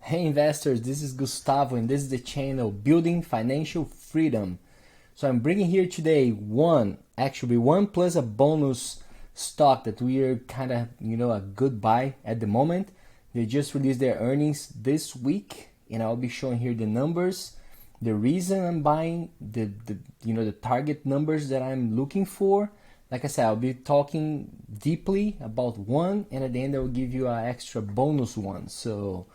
Hey investors, this is Gustavo and this is the channel Building Financial Freedom. So I'm bringing here today one plus a bonus stock that we are kind of, a good buy at the moment. They just released their earnings this week and I'll be showing here the numbers, the reason I'm buying, the target numbers that I'm looking for. Like I said, I'll be talking deeply about one and at the end I will give you an extra bonus one. So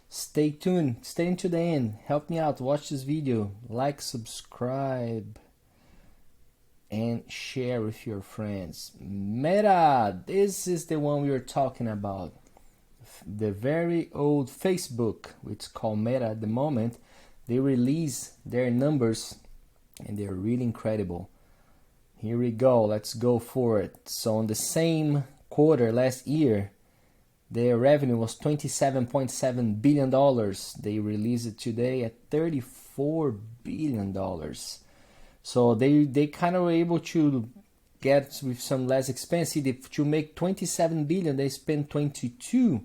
stay tuned, stay to the end, help me out, watch this video, like, subscribe, and share with your friends. Meta, this is the one we were talking about. The very old Facebook, which is called Meta at the moment, they release their numbers and they're really incredible. Here we go, let's go for it. So on the same quarter last year, their revenue was $27.7 billion. They released it today at $34 billion. So they kind of were able to get with some less expense. To make $27 billion, they spent $22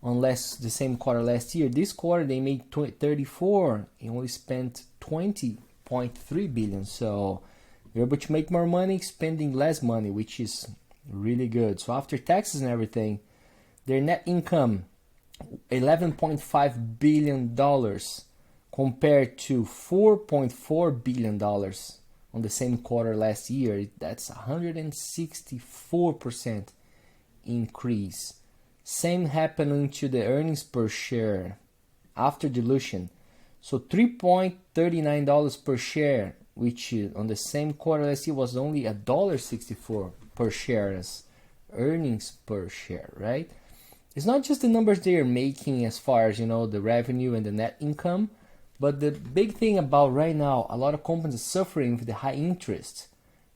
on the same quarter last year. This quarter they made $34 and only spent $20.3 billion. So they're able to make more money, spending less money, which is really good. So after taxes and everything, their net income, $11.5 billion compared to $4.4 billion on the same quarter last year. That's 164% increase. Same happening to the earnings per share after dilution. So $3.39 per share, which on the same quarter last year was only $1.64 per share as earnings per share, right? It's not just the numbers they are making as far as, the revenue and the net income, but the big thing about right now, a lot of companies are suffering with the high interest,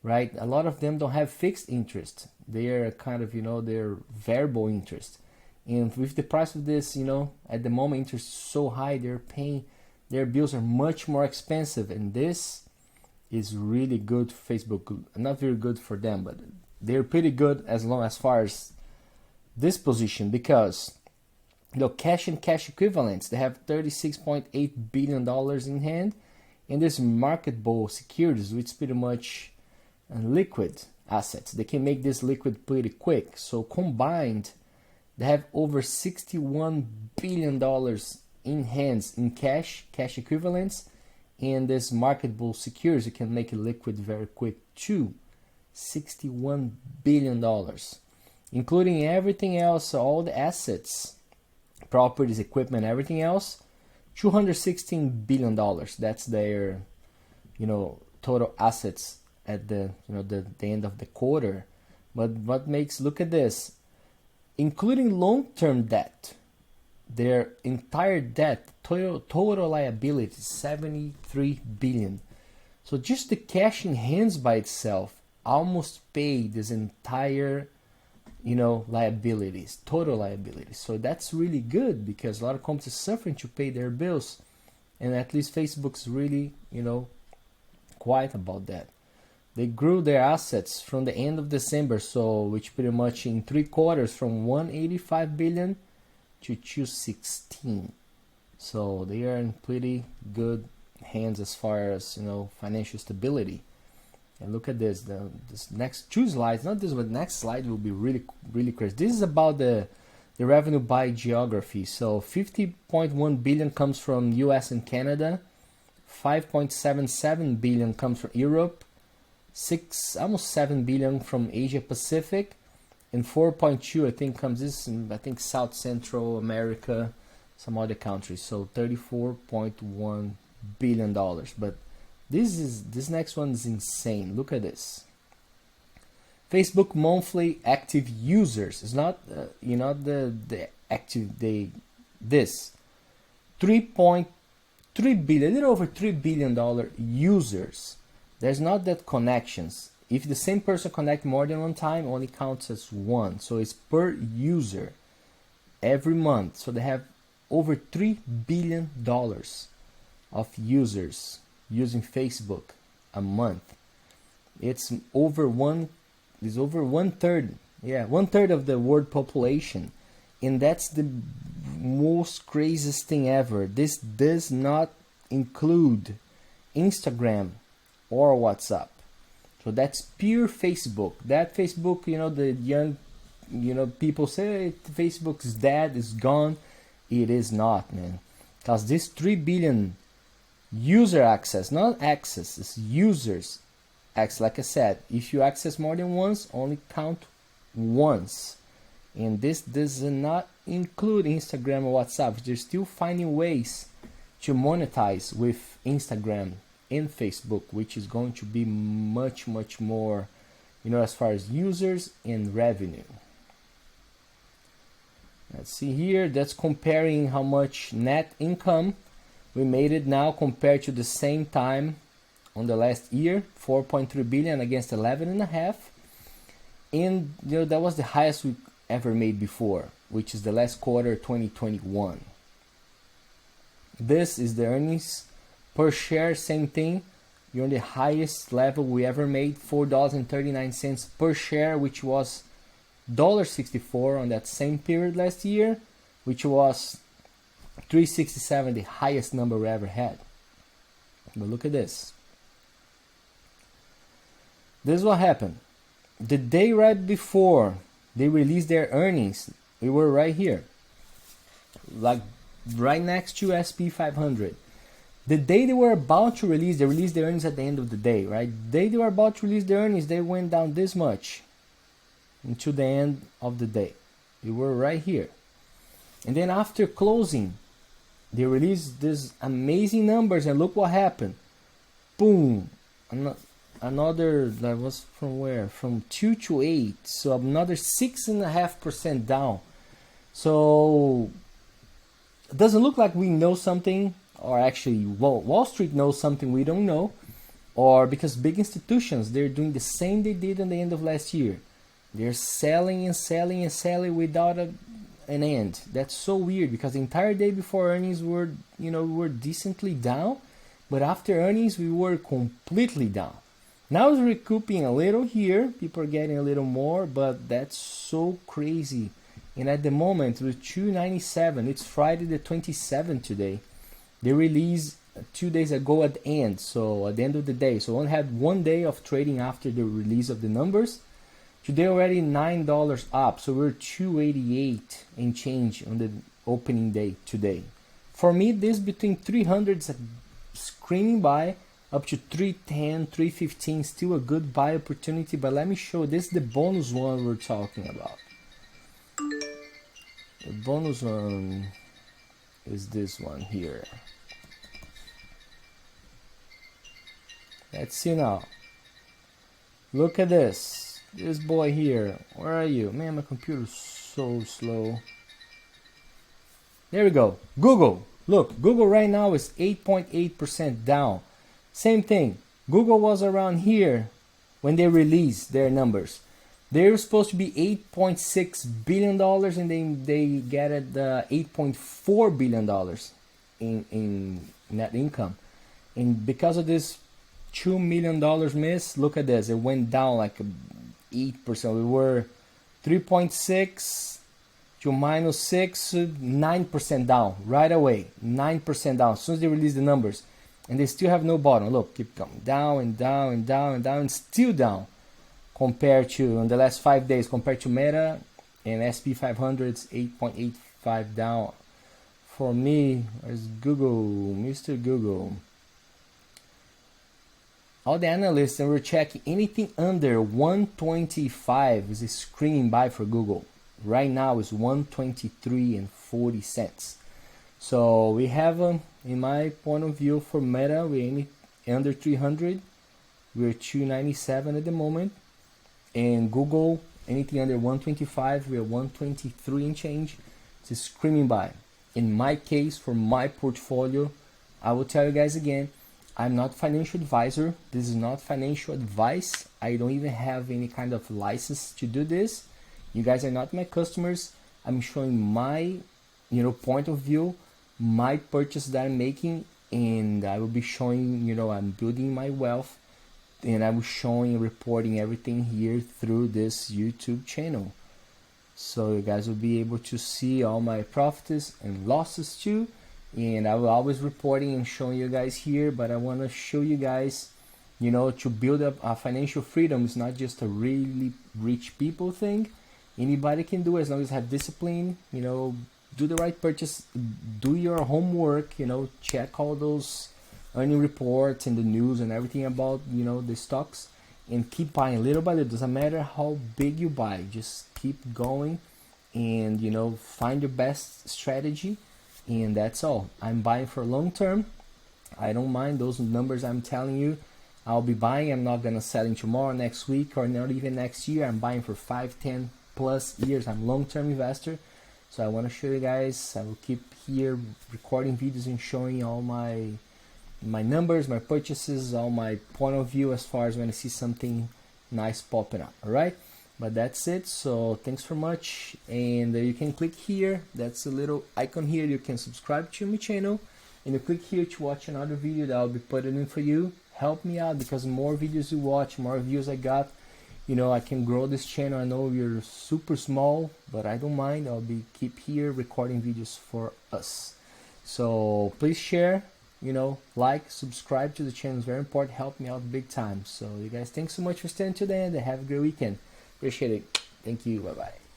right? A lot of them don't have fixed interest. They are kind of, they're variable interest. And with the price of this, at the moment interest is so high, their bills are much more expensive. And this is really good for Facebook. Not very good for them, but they're pretty good as far as this position, because cash and cash equivalents, they have $36.8 billion in hand, and this marketable securities, which is pretty much liquid assets. They can make this liquid pretty quick. So combined, they have over $61 billion in hands in cash equivalents, and this marketable securities, you can make it liquid very quick too. $61 billion. Including everything else, all the assets, properties, equipment, everything else, $216 billion. That's their, total assets at the end of the quarter. But look at this, including long-term debt, their entire debt, total liability, $73 billion. So just the cash in hands by itself almost paid this entire liabilities, total liabilities. So that's really good, because a lot of companies are suffering to pay their bills, and at least Facebook's really, quiet about that. They grew their assets from the end of December, so which pretty much in 3 quarters, from 185 billion to 216. So they are in pretty good hands as far as financial stability. And look at this, this next 2 slides, not this one, the next slide will be really crazy. This is about the revenue by geography. So 50.1 billion comes from US and Canada, 5.77 billion comes from Europe, almost 7 billion from Asia Pacific, and 4.2 I think comes South Central America, some other countries. So $34.1 billion. But this next one is insane. Look at this. Facebook monthly active users. It's not the active this 3.3 billion, a little over $3 billion users. There's not that connections. If the same person connect more than one time, only counts as one. So it's per user every month. So they have over $3 billion of users using Facebook a month. It's over one third of the world population And that's the most craziest thing ever. This does not include Instagram or WhatsApp. So that's pure Facebook. That Facebook, the young, people say Facebook is dead, is gone. It is not, man. Because this 3 billion user access, not access, it's users access. Like I said, if you access more than once, only count once. And this does not include Instagram or WhatsApp. They're still finding ways to monetize with Instagram and Facebook, which is going to be much, much more, as far as users and revenue. Let's see here. That's comparing how much net income we made it now compared to the same time on the last year, 4.3 billion against 11.5. And that was the highest we ever made before, which is the last quarter 2021. This is the earnings per share, same thing. You're on the highest level we ever made, $4.39 per share, which was $1.64 on that same period last year, which was $3.67, the highest number we ever had. But look at this. This is what happened. The day right before they released their earnings, we were right here, like right next to SP 500. The day they were about to release, they released their earnings at the end of the day, right? The day they were about to release their earnings, they went down this much until the end of the day. We were right here. And then after closing, they released these amazing numbers, and look what happened. Boom! Another, that was from where? From 2 to 8, so another 6.5% down. So it doesn't look like we know something, or actually Wall Street knows something we don't know, or because big institutions, they're doing the same they did at the end of last year. They're selling and selling and selling without an end. That's so weird, because the entire day before earnings were, we were decently down, but after earnings we were completely down. Now it's recouping a little here, people are getting a little more, but that's so crazy. And at the moment, with 297, it's Friday the 27th today. They released 2 days ago at the end, so at the end of the day. So we only had 1 day of trading after the release of the numbers. Today already $9 up, so we're 288 and change on the opening day today. For me, this between 300 is a screaming buy. Up to 310, 315, still a good buy opportunity. But let me show, this is the bonus one we're talking about. The bonus one is this one here. Let's see now. Look at this. This boy here. Where are you? Man, my computer's so slow. There we go. Google. Look, Google right now is 8.8% down. Same thing. Google was around here when they released their numbers. They were supposed to be $8.6 billion, and they get at $8.4 billion in net income. And because of this $2 million miss, look at this. It went down like 8%. We were 3.6 to -6, 9% down right away. 9% down as soon as they release the numbers. And they still have no bottom. Look, keep coming down and down and down and down, and still down compared to, in the last 5 days, compared to Meta and SP 500, it's 8.85 down. For me, as Google, Mr. Google, all the analysts, and we're checking anything under 125 is a screaming buy for Google. Right now is 123 and 40 cents. So we have, in my point of view, for Meta, we're under 300. We're 297 at the moment. And Google, anything under 125, we're 123 and change. It's a screaming buy. In my case, for my portfolio, I will tell you guys again, I'm not financial advisor. This is not financial advice. I don't even have any kind of license to do this. You guys are not my customers. I'm showing my, point of view, my purchase that I'm making, and I will be showing, I'm building my wealth, and I will showing and reporting everything here through this YouTube channel. so you guys will be able to see all my profits and losses too. And I will always reporting and showing you guys here, but I want to show you guys, you know, to build up a financial freedom is not just a really rich people thing. Anybody can do it as long as you have discipline, you know, do the right purchase, do your homework, you know, check all those earning reports and the news and everything about, you know, the stocks, and keep buying little by little. It doesn't matter how big you buy, just keep going and, you know, find your best strategy, and that's all. I'm buying for long term. I don't mind those numbers I'm telling you. I'll be buying. I'm not gonna sell in tomorrow, next week, or not even next year. I'm buying for 5, 10 plus years. I'm long-term investor. So I want to show you guys. I will keep here recording videos and showing all my numbers, my purchases, all my point of view as far as when I see something nice popping up. All right, but that's it. So thanks for much, and you can click here. That's a little icon here. You can subscribe to my channel, and you click here to watch another video that I'll be putting in for you. Help me out, because more videos you watch, more views I got, you know, I can grow this channel. I know you're super small, but I don't mind. I'll be keep here recording videos for us. So please share, you know, like, subscribe to the channel. It's very important. Help me out big time. So you guys, thanks so much for staying to the end, and have a great weekend. Appreciate it. Thank you. Bye bye.